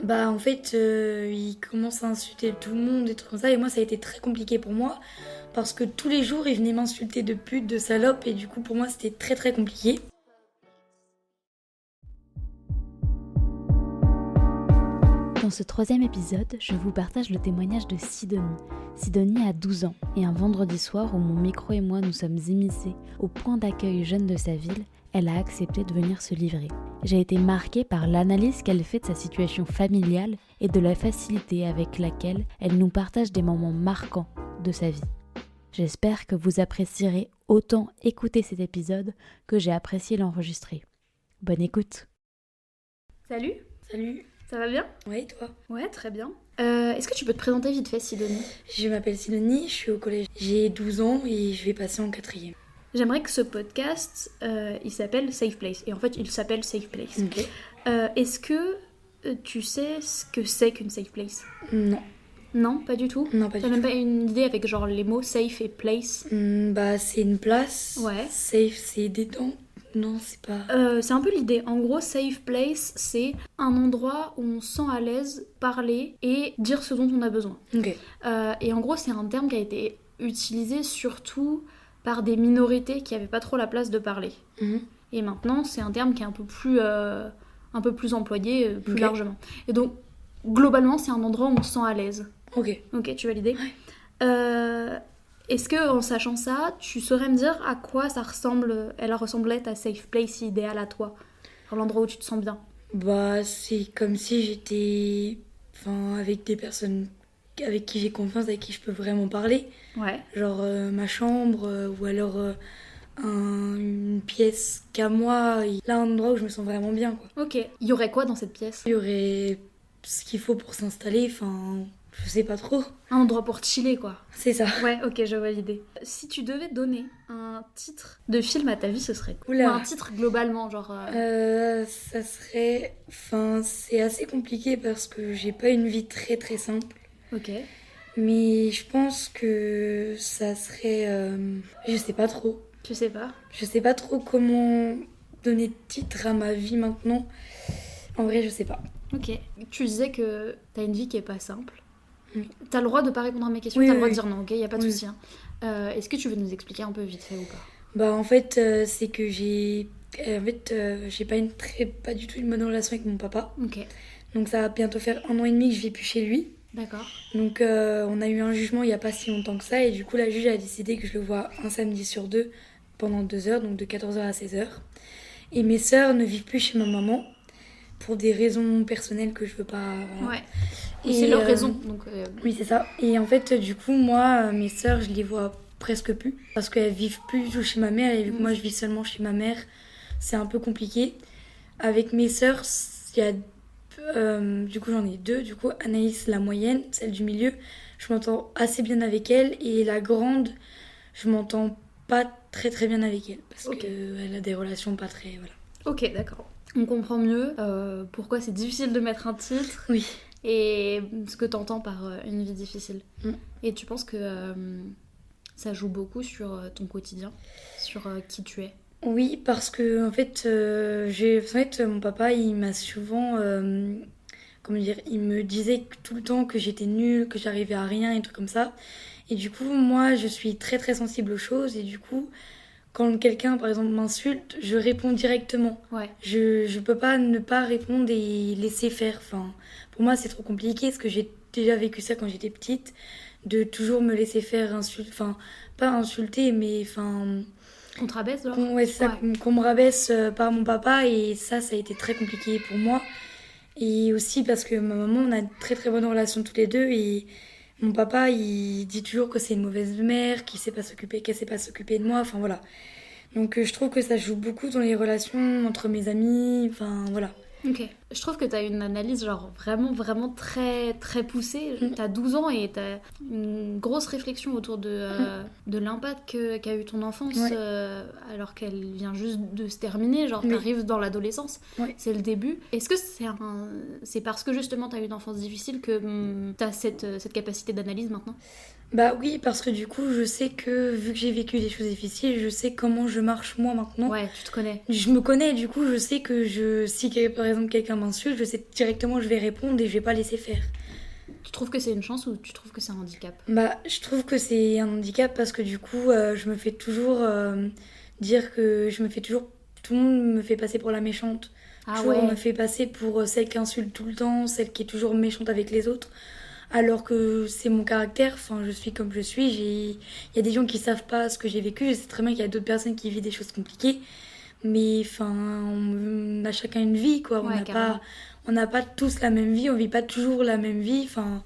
Bah en fait, il commence à insulter tout le monde, des trucs comme ça, et moi ça a été très compliqué pour moi, parce que tous les jours il venait m'insulter de pute, de salope, et du coup pour moi c'était très très compliqué. Dans ce 3e épisode, je vous partage le témoignage de Sidonie. Sidonie a 12 ans, et un vendredi soir où mon micro et moi nous sommes immiscés au point d'accueil jeune de sa ville, elle a accepté de venir se livrer. J'ai été marquée par l'analyse qu'elle fait de sa situation familiale et de la facilité avec laquelle elle nous partage des moments marquants de sa vie. J'espère que vous apprécierez autant écouter cet épisode que j'ai apprécié l'enregistrer. Bonne écoute. Salut, Salut. ça va bien? Ouais, toi? Ouais, très bien. Est-ce que tu peux te présenter vite fait, Sidonie? Je m'appelle Sidonie, je suis au collège. J'ai 12 ans et je vais passer en 4e. J'aimerais que ce podcast, il s'appelle Safe Place. Et en fait, il s'appelle Safe Place. Ok. Est-ce que tu sais ce que c'est qu'une Safe Place? Non. Non, pas du tout? Non, pas T'as du même tout. pas une idée avec genre les mots safe et place? Bah c'est une place. Ouais. Safe, c'est détente. Non, c'est pas... C'est un peu l'idée. En gros, safe place, c'est un endroit où on se sent à l'aise parler et dire ce dont on a besoin. Ok. Et en gros, c'est un terme qui a été utilisé surtout par des minorités qui n'avaient pas trop la place de parler. Mhm. Et maintenant, c'est un terme qui est un peu plus employé, plus Ok. largement. Et donc, globalement, c'est un endroit où on se sent à l'aise. Ok. Ok, tu valides? Ouais. Est-ce que, en sachant ça, tu saurais me dire à quoi elle ressemblait ta safe place idéale à toi? Genre l'endroit où tu te sens bien. Bah c'est comme si j'étais... Enfin, avec des personnes avec qui j'ai confiance, avec qui je peux vraiment parler. Ouais. Genre ma chambre, ou alors une pièce qu'à moi. Et là, un endroit où je me sens vraiment bien, quoi. Ok. Il y aurait quoi dans cette pièce? Il y aurait ce qu'il faut pour s'installer, enfin... Je sais pas trop. Un endroit pour chiller, quoi. C'est ça. Ouais, ok, je vois l'idée. Si tu devais donner un titre de film à ta vie, ce serait quoi? Oula. Ou un titre globalement, genre... Ça serait... Enfin, c'est assez compliqué parce que j'ai pas une vie très très simple. Ok. Mais je pense que ça serait... Je sais pas trop. Tu sais pas? Je sais pas trop comment donner titre à ma vie maintenant. En vrai, je sais pas. Ok. Tu disais que t'as une vie qui est pas simple. Oui. T'as le droit de pas répondre à mes questions, Oui, t'as le oui, droit de oui. dire non, ok? Y a pas de Oui. souci. Hein. Est-ce que tu veux nous expliquer un peu vite fait ou pas? Bah en fait, c'est que j'ai... j'ai pas du tout une bonne relation avec mon papa. Ok. Donc ça va bientôt faire 1 an et demi que je vis plus chez lui. D'accord. Donc on a eu un jugement il y a pas si longtemps que ça. Et du coup la juge a décidé que je le vois un samedi sur 2 pendant 2 heures, donc de 14h à 16h. Et mes sœurs ne vivent plus chez ma maman pour des raisons personnelles que je veux pas... Voilà. Ouais. Et C'est leur raison. Donc, Oui, c'est ça. Et en fait, du coup, moi, mes sœurs, je les vois presque plus. Parce qu'elles vivent plus du tout chez ma mère. Et vu que moi, je vis seulement chez ma mère, c'est un peu compliqué. Avec mes sœurs, il y a... du coup, j'en ai 2. Du coup, Anaïs, la moyenne, celle du milieu, je m'entends assez bien avec elle. Et la grande, je m'entends pas très très bien avec elle. Parce Ok. qu'elle a des relations pas très... Voilà. Ok, d'accord. On comprend mieux pourquoi c'est difficile de mettre un titre Oui. et ce que t'entends par une vie difficile. Mm. Et tu penses que ça joue beaucoup sur ton quotidien, sur qui tu es? Oui, parce que en fait, mon papa, il m'a souvent, comment dire, il me disait tout le temps que j'étais nulle, que j'arrivais à rien et trucs comme ça. Et du coup, moi, je suis très très sensible aux choses et du coup, quand quelqu'un, par exemple, m'insulte, je réponds directement. Ouais. Je peux pas ne pas répondre et laisser faire. Enfin, pour moi, c'est trop compliqué parce que j'ai déjà vécu ça quand j'étais petite, de toujours me laisser faire insulter, enfin, pas insulter, mais enfin... On te rabaisse, genre? Ouais, c'est ça, qu'on me rabaisse par mon papa et ça a été très compliqué pour moi. Et aussi parce que ma maman, on a une très très bonne relation tous les deux et mon papa, il dit toujours que c'est une mauvaise mère, qu'elle sait pas s'occuper de moi, enfin voilà. Donc je trouve que ça joue beaucoup dans les relations entre mes amis, enfin voilà. Ok. Je trouve que t'as une analyse genre vraiment très très poussée. T'as 12 ans et t'as une grosse réflexion autour de l'impact qu'a eu ton enfance Ouais. Alors qu'elle vient juste de se terminer. Genre Oui. t'arrives dans l'adolescence, Ouais. c'est le début. Est-ce que c'est parce que justement t'as eu une enfance difficile que t'as cette capacité d'analyse maintenant? Bah oui, parce que du coup, je sais que vu que j'ai vécu des choses difficiles, je sais comment je marche moi maintenant. Ouais, tu te connais. Je me connais, du coup, je sais que si par exemple quelqu'un m'insulte, je sais directement je vais répondre et je vais pas laisser faire. Tu trouves que c'est une chance ou tu trouves que c'est un handicap? Bah, je trouve que c'est un handicap parce que du coup, je me fais toujours dire que tout le monde me fait passer pour la méchante. Ah Toujours, on me ouais. fait passer pour celle qui insulte tout le temps, celle qui est toujours méchante avec les autres. Alors que c'est mon caractère, enfin, je suis comme je suis. Il y a des gens qui savent pas ce que j'ai vécu. Je sais très bien qu'il y a d'autres personnes qui vivent des choses compliquées. Mais enfin, on a chacun une vie, quoi. Ouais, carrément. On n'a pas tous la même vie, on vit pas toujours la même vie. Enfin,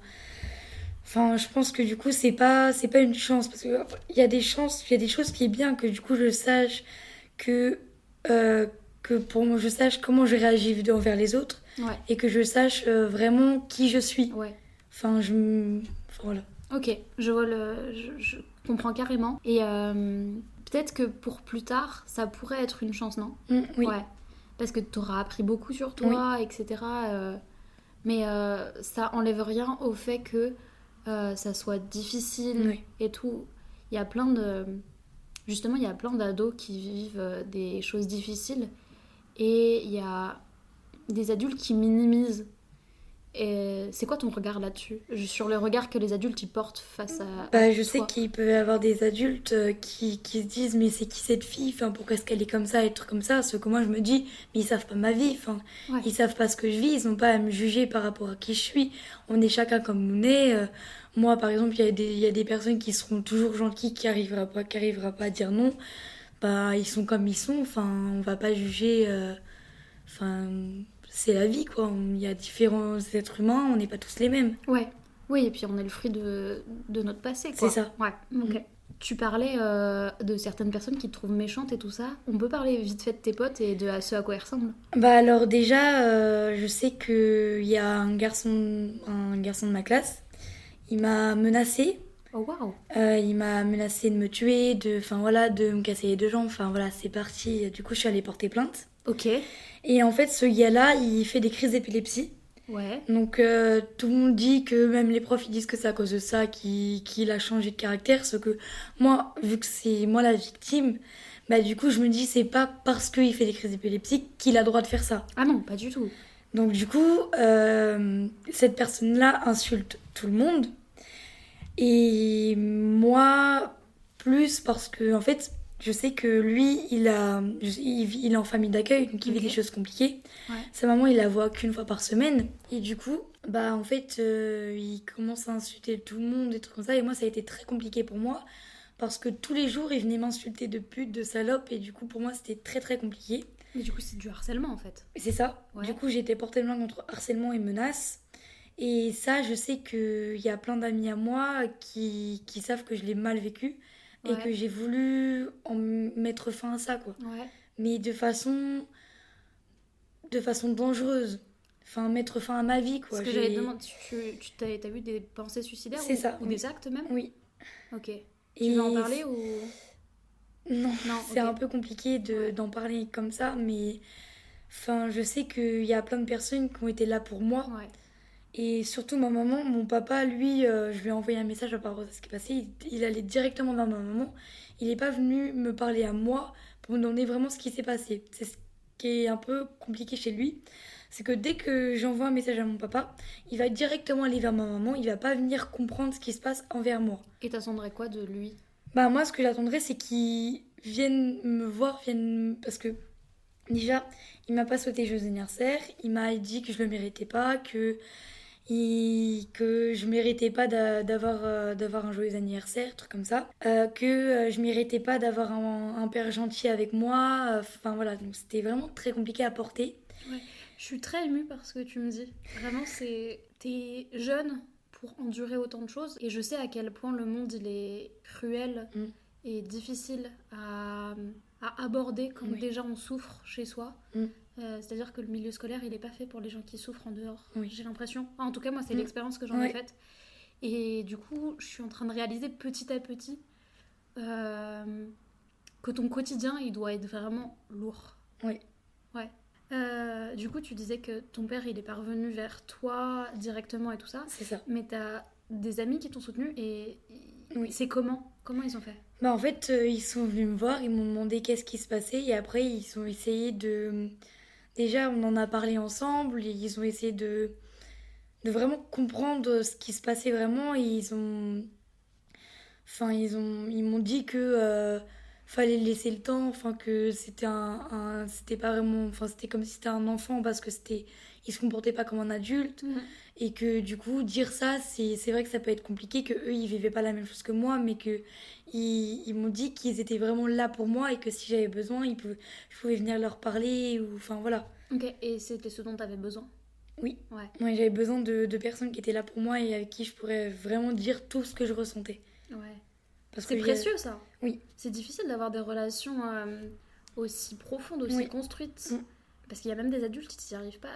je pense que du coup, c'est pas une chance. Parce qu'il y a des chances, il y a des choses qui est bien que du coup, je sache que, que pour moi, je sache comment je réagis envers les autres Ouais. et que je sache vraiment qui je suis. Ouais. Enfin, enfin, voilà. Ok, je vois je comprends carrément. Et peut-être que pour plus tard, ça pourrait être une chance, non? Oui. Ouais. Parce que tu auras appris beaucoup sur toi, etc. Mais ça enlève rien au fait que ça soit difficile Oui. et tout. Il y a plein de... Justement, il y a plein d'ados qui vivent des choses difficiles. Et il y a des adultes qui minimisent. Et c'est quoi ton regard là-dessus? Sur le regard que les adultes y portent face à Je sais toi. qu'il peut y avoir des adultes qui se disent mais c'est qui cette fille, enfin, pourquoi est-ce qu'elle est comme ça, être comme ça, ce que moi je me dis mais ils savent pas ma vie, enfin, Ouais. ils savent pas ce que je vis, ils ont pas à me juger par rapport à qui je suis, on est chacun comme on est. Moi par exemple il y a des personnes qui seront toujours gentilles, qui arrivera pas à dire non, bah ils sont comme ils sont, enfin on va pas juger, enfin c'est la vie quoi, il y a différents êtres humains, on n'est pas tous les mêmes. Ouais. Oui, et puis on est le fruit de notre passé, quoi. C'est ça. Ouais, ok. Tu parlais de certaines personnes qui te trouvent méchante et tout ça. On peut parler vite fait de tes potes et de ce à quoi ils ressemblent? Bah alors déjà, je sais qu'il y a un garçon de ma classe, il m'a menacé. Oh waouh! Il m'a menacé de me tuer, enfin voilà, de me casser les deux jambes, enfin voilà, c'est parti. Du coup, je suis allée porter plainte. Ok. Et en fait, ce gars-là, il fait des crises d'épilepsie. Ouais. Donc tout le monde dit que, même les profs, ils disent que c'est à cause de ça qu'il a changé de caractère. Ce que moi, vu que c'est moi la victime, bah du coup, je me dis c'est pas parce qu'il fait des crises d'épilepsie qu'il a le droit de faire ça. Ah non, pas du tout. Donc du coup, cette personne-là insulte tout le monde. Et moi, plus parce que, en fait, je sais que lui, il est en famille d'accueil, donc il vit Ok. des choses compliquées. Ouais. Sa maman, il la voit qu'une fois par semaine. Et du coup, bah en fait, il commence à insulter tout le monde, des trucs comme ça. Et moi, ça a été très compliqué pour moi. Parce que tous les jours, il venait m'insulter de pute, de salope. Et du coup, pour moi, c'était très très compliqué. Mais du coup, c'est du harcèlement en fait. Et c'est ça. Ouais. Du coup, j'ai été portée plainte contre harcèlement et menaces. Et ça, je sais qu'il y a plein d'amis à moi qui savent que je l'ai mal vécu et Ouais. que j'ai voulu en mettre fin à ça, quoi. Ouais. Mais de façon dangereuse. Enfin, mettre fin à ma vie, quoi. Ce que j'allais te demander, t'as eu des pensées suicidaires C'est ça, ou oui. des actes même? Oui. Ok. Et Tu veux en parler ou... Non, Non, c'est ok. un peu compliqué Ouais. d'en parler comme ça, mais enfin, je sais qu'il y a plein de personnes qui ont été là pour moi. Ouais. Et surtout ma maman, mon papa, lui, je lui ai envoyé un message à rapport à ce qui est passé. Il allait directement vers ma maman. Il n'est pas venu me parler à moi pour me demander vraiment ce qui s'est passé. C'est ce qui est un peu compliqué chez lui. C'est que dès que j'envoie un message à mon papa, il va directement aller vers ma maman. Il va pas venir comprendre ce qui se passe envers moi. Et t'attendrais quoi de lui? Bah moi, ce que j'attendrais, c'est qu'il vienne me voir, parce que déjà, il m'a pas souhaité joyeux anniversaire. Il m'a dit que je le méritais pas, que je méritais pas d'avoir un joyeux anniversaire, truc comme ça, que je méritais pas d'avoir un père gentil avec moi, enfin voilà, donc c'était vraiment très compliqué à porter. Ouais. Je suis très émue par ce que tu me dis. Vraiment, t'es jeune pour endurer autant de choses et je sais à quel point le monde il est cruel et difficile à aborder quand Oui. déjà on souffre chez soi. Mm. C'est-à-dire que le milieu scolaire il est pas fait pour les gens qui souffrent en dehors. Oui. J'ai l'impression. Enfin, en tout cas moi c'est Mm. l'expérience que j'en ai Ouais. faite. Et du coup je suis en train de réaliser petit à petit que ton quotidien il doit être vraiment lourd. Oui. Ouais. Du coup, tu disais que ton père, il est pas revenu vers toi directement et tout ça. C'est ça. Mais t'as des amis qui t'ont soutenu et Oui. c'est comment? Comment ils ont fait? Bah en fait, ils sont venus me voir, ils m'ont demandé qu'est-ce qui se passait et après ils ont essayé déjà, on en a parlé ensemble, et ils ont essayé de vraiment comprendre ce qui se passait vraiment, et ils m'ont dit que fallait laisser le temps, enfin que c'était c'était pas vraiment, enfin c'était comme si c'était un enfant parce que il se comportait pas comme un adulte, et que du coup dire ça, c'est vrai que ça peut être compliqué, que eux ils vivaient pas la même chose que moi, mais que ils m'ont dit qu'ils étaient vraiment là pour moi, et que si j'avais besoin, je pouvais venir leur parler, ou enfin voilà. Ok, et c'était ce dont tu avais besoin? Oui. Ouais. Ouais, j'avais besoin de personnes qui étaient là pour moi et avec qui je pourrais vraiment dire tout ce que je ressentais. Ouais. Parce C'est que précieux ça. Oui. C'est difficile d'avoir des relations aussi profondes, aussi construites. Parce qu'il y a même des adultes qui n'y arrivent pas.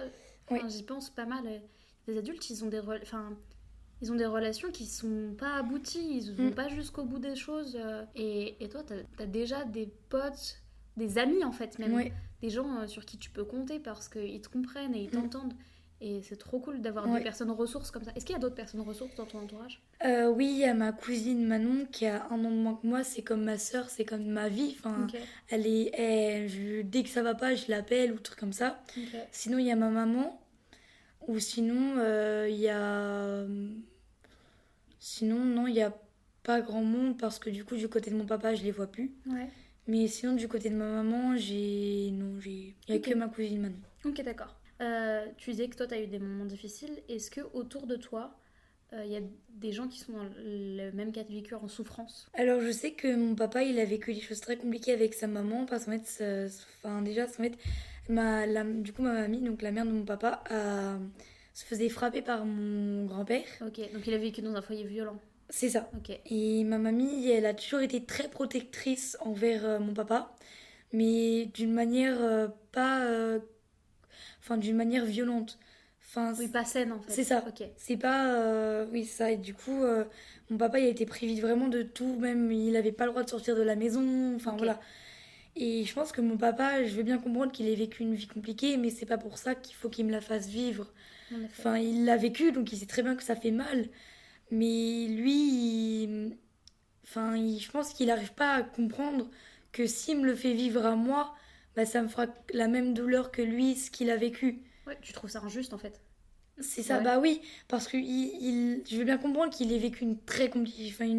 Enfin, j'y pense pas mal. Les adultes, ils ont ils ont des relations qui sont pas abouties, ils vont pas jusqu'au bout des choses. Et toi, t'as déjà des potes, des amis en fait, même. Des gens sur qui tu peux compter parce qu'ils te comprennent et ils t'entendent. Et c'est trop cool d'avoir des personnes ressources comme ça. Est-ce qu'il y a d'autres personnes ressources dans ton entourage? Oui, il y a ma cousine Manon qui a 1 an de moins que moi. C'est comme ma sœur, c'est comme ma vie. Enfin, dès que ça va pas, je l'appelle ou truc comme ça. Sinon, il y a ma maman. Ou sinon, il y a... Sinon, non, il n'y a pas grand monde parce que du coup, du côté de mon papa, je les vois plus. Mais sinon, du côté de ma maman, il n'y a que ma cousine Manon. Ok, d'accord. Tu disais que toi, tu as eu des moments difficiles. Est-ce que autour de toi, il y a des gens qui sont dans le même cas de vécu en souffrance? Alors, je sais que mon papa, il a vécu des choses très compliquées avec sa maman parce qu'en fait, du coup, ma mamie, donc la mère de mon papa, se faisait frapper par mon grand-père. Ok, donc il a vécu dans un foyer violent. C'est ça. Ok. Et ma mamie, elle a toujours été très protectrice envers mon papa, mais d'une manière d'une manière violente. Oui, pas saine en fait. C'est ça. Ok. C'est pas... oui, ça. Et du coup, mon papa, il a été privé vraiment de tout. Même, il n'avait pas le droit de sortir de la maison. Enfin, voilà. Et je pense que mon papa, je veux bien comprendre qu'il ait vécu une vie compliquée, mais c'est pas pour ça qu'il faut qu'il me la fasse vivre. Enfin, il l'a vécu, donc il sait très bien que ça fait mal. Mais lui, je pense qu'il n'arrive pas à comprendre que s'il me le fait vivre à moi, bah, ça me fera la même douleur que lui, ce qu'il a vécu. Ouais, tu trouves ça injuste en fait? C'est ça, bah oui, parce que je veux bien comprendre qu'il ait vécu une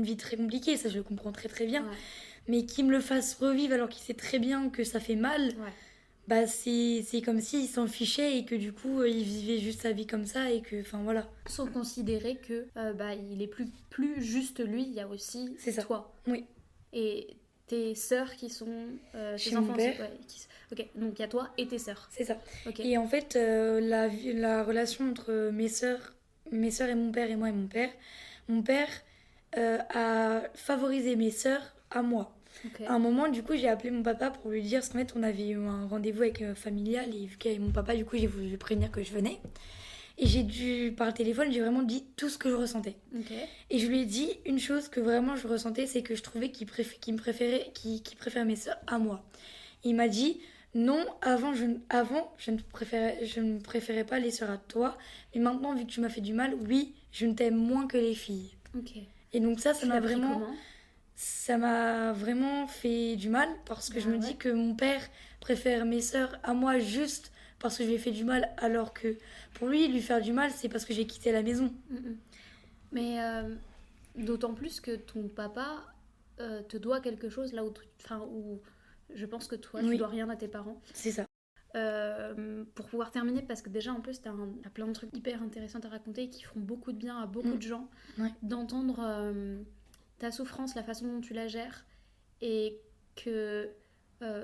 vie très compliquée, ça je le comprends très très bien. Mais qu'il me le fasse revivre alors qu'il sait très bien que ça fait mal, bah c'est comme s'il s'en fichait et que du coup il vivait juste sa vie comme ça et que, enfin voilà. Sans considérer que il est plus juste lui, il y a aussi toi. Oui. Et tes sœurs qui sont chez mon père. Ok, donc il y a toi et tes sœurs. C'est ça. Okay. Et en fait, la relation entre mes sœurs et mon père et moi et mon père a favorisé mes sœurs à moi. Okay. À un moment, du coup, j'ai appelé mon papa pour lui dire, parce qu'en fait, on avait eu un rendez-vous avec familial, et vu qu'avec mon papa, du coup, j'ai voulu lui prévenir que je venais. Et par le téléphone, j'ai vraiment dit tout ce que je ressentais. Okay. Et je lui ai dit une chose que vraiment je ressentais, c'est que je trouvais qu'il préférait mes sœurs à moi. Et il m'a dit, non, avant je ne préférais pas les sœurs à toi, mais maintenant, vu que tu m'as fait du mal, oui, je ne t'aime moins que les filles. Okay. Et donc ça m'a vraiment fait du mal, parce que je me dis que mon père préfère mes sœurs à moi juste parce que je lui ai fait du mal, alors que pour lui faire du mal, c'est parce que j'ai quitté la maison. Mais d'autant plus que ton papa te doit quelque chose là où je pense que toi tu dois rien à tes parents. C'est ça. Pour pouvoir terminer, parce que déjà en plus t'as plein de trucs hyper intéressants à raconter qui feront beaucoup de bien à beaucoup de gens, d'entendre ta souffrance, la façon dont tu la gères, et que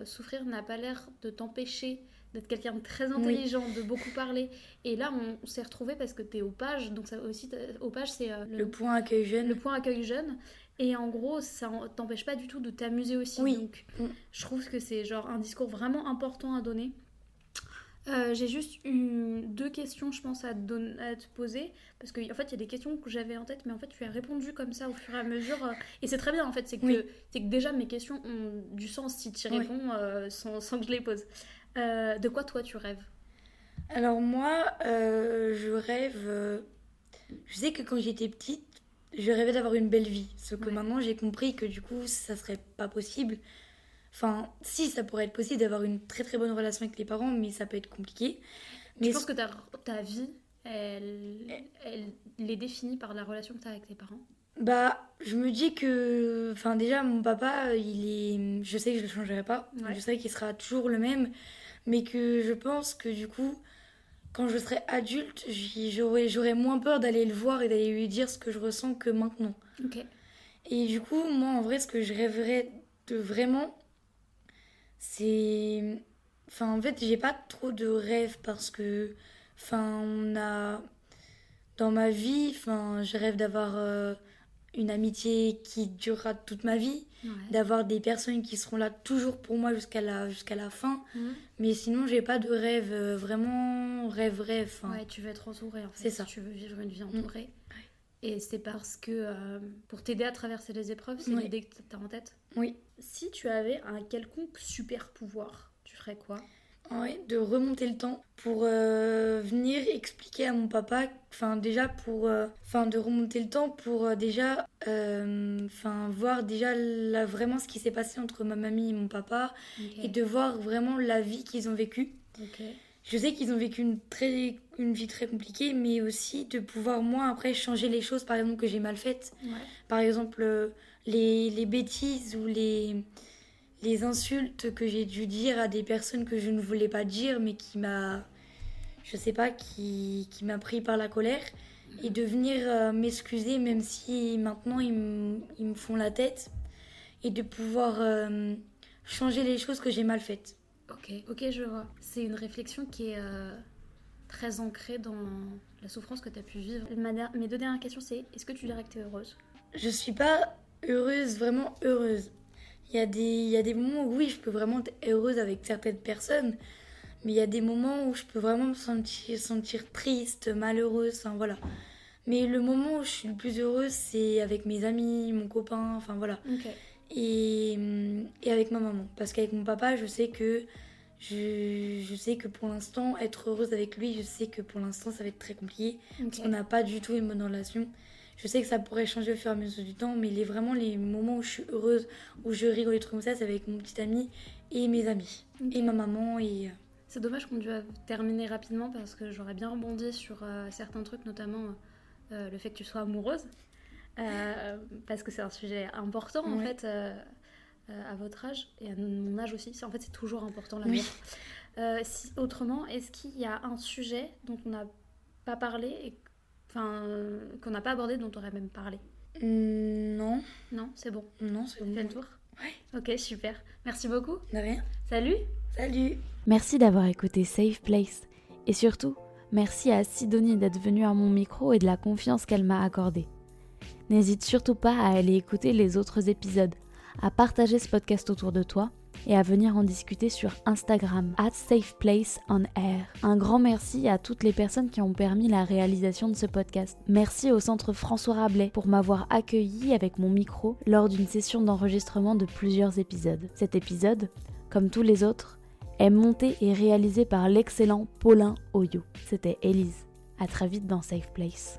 souffrir n'a pas l'air de t'empêcher d'être quelqu'un de très intelligent, de beaucoup parler. Et là on s'est retrouvés parce que t'es au Page, donc ça aussi, au Page c'est le point accueil jeune. Le point accueil jeune. Et en gros, ça t'empêche pas du tout de t'amuser aussi. Donc je trouve que c'est genre un discours vraiment important à donner. J'ai juste eu 2 questions, je pense, à te poser. Parce qu'en fait, il y a des questions que j'avais en tête, mais en fait, tu as répondu comme ça au fur et à mesure. Et c'est très bien, en fait. C'est que déjà, mes questions ont du sens si tu y réponds sans que je les pose. De quoi, toi, tu rêves? Alors, moi, je rêve... je sais que quand j'étais petite, je rêvais d'avoir une belle vie. Sauf que maintenant, j'ai compris que du coup, ça serait pas possible. Enfin, si, ça pourrait être possible d'avoir une très très bonne relation avec les parents, mais ça peut être compliqué. Je Mais pense que ta vie, elle est définie par la relation que tu as avec tes parents. bah, je me dis que, enfin, déjà, mon papa, je sais que je le changerai pas. Ouais. Je sais qu'il sera toujours le même, mais que je pense que du coup, quand je serai adulte, j'aurai moins peur d'aller le voir et d'aller lui dire ce que je ressens que maintenant. Ok. Et du coup, moi, en vrai, ce que je rêverais de vraiment, c'est... Enfin, en fait, j'ai pas trop de rêves parce que... Enfin, Dans ma vie, enfin, je rêve d'avoir une amitié qui durera toute ma vie, Ouais. d'avoir des personnes qui seront là toujours pour moi jusqu'à la fin. Mhm. Mais sinon, j'ai pas de rêve, vraiment rêve. Enfin, Ouais, tu veux être entourée en fait. C'est ça. Tu veux vivre une vie entourée. Et c'est parce que pour t'aider à traverser les épreuves, c'est Oui. l'idée que tu as en tête. Oui. Si tu avais un quelconque super pouvoir, tu ferais quoi? Ouais, de remonter le temps pour venir expliquer à mon papa, enfin déjà de remonter le temps pour déjà, voir déjà vraiment ce qui s'est passé entre ma mamie et mon papa Ok. et de voir vraiment la vie qu'ils ont vécue. Ok. Je sais qu'ils ont vécu une vie très compliquée, mais aussi de pouvoir moi après changer les choses, par exemple que j'ai mal faites, Ouais. par exemple les bêtises ou les insultes que j'ai dû dire à des personnes que je ne voulais pas dire, mais je sais pas, qui m'a pris par la colère, et de venir m'excuser, même si maintenant ils me font la tête, et de pouvoir changer les choses que j'ai mal faites. Ok, je vois. C'est une réflexion qui est très ancrée dans la souffrance que tu as pu vivre. Mes deux dernières questions, c'est est-ce que tu dirais que tu es heureuse? Je suis pas heureuse, vraiment heureuse. Il y a des moments où oui, je peux vraiment être heureuse avec certaines personnes, mais il y a des moments où je peux vraiment me sentir triste, malheureuse, enfin voilà. Mais le moment où je suis le plus heureuse, c'est avec mes amis, mon copain, enfin voilà. Ok. Et avec ma maman. Parce qu'avec mon papa, je sais que pour l'instant, être heureuse avec lui, je sais que pour l'instant, ça va être très compliqué. Ok. Parce qu'on n'a pas du tout une bonne relation. Je sais que ça pourrait changer au fur et à mesure du temps, mais vraiment les moments où je suis heureuse, où je rigole, des trucs comme ça, c'est avec mon petit ami et mes amis. Ok. Et ma maman et... C'est dommage qu'on doive terminer rapidement parce que j'aurais bien rebondi sur certains trucs, notamment le fait que tu sois amoureuse. Parce que c'est un sujet important en Ouais. fait à votre âge et à mon âge aussi. En fait, c'est toujours important l'amour. Oui. Autrement, est-ce qu'il y a un sujet dont on n'a pas parlé et qu'on n'a pas abordé dont on aurait même parlé? Non, Non, c'est bon. non, c'est On bon. fait le tour? Ouais. Ok, super. Merci beaucoup. De rien. Salut. Salut. Merci d'avoir écouté Safe Place. Et surtout, merci à Sidonie d'être venue à mon micro et de la confiance qu'elle m'a accordée. N'hésite surtout pas à aller écouter les autres épisodes, à partager ce podcast autour de toi et à venir en discuter sur Instagram @safeplaceonair. Un grand merci à toutes les personnes qui ont permis la réalisation de ce podcast. Merci au Centre François Rabelais pour m'avoir accueilli avec mon micro lors d'une session d'enregistrement de plusieurs épisodes. Cet épisode, comme tous les autres, est monté et réalisé par l'excellent Paulin Oyo. C'était Élise. À très vite dans Safe Place.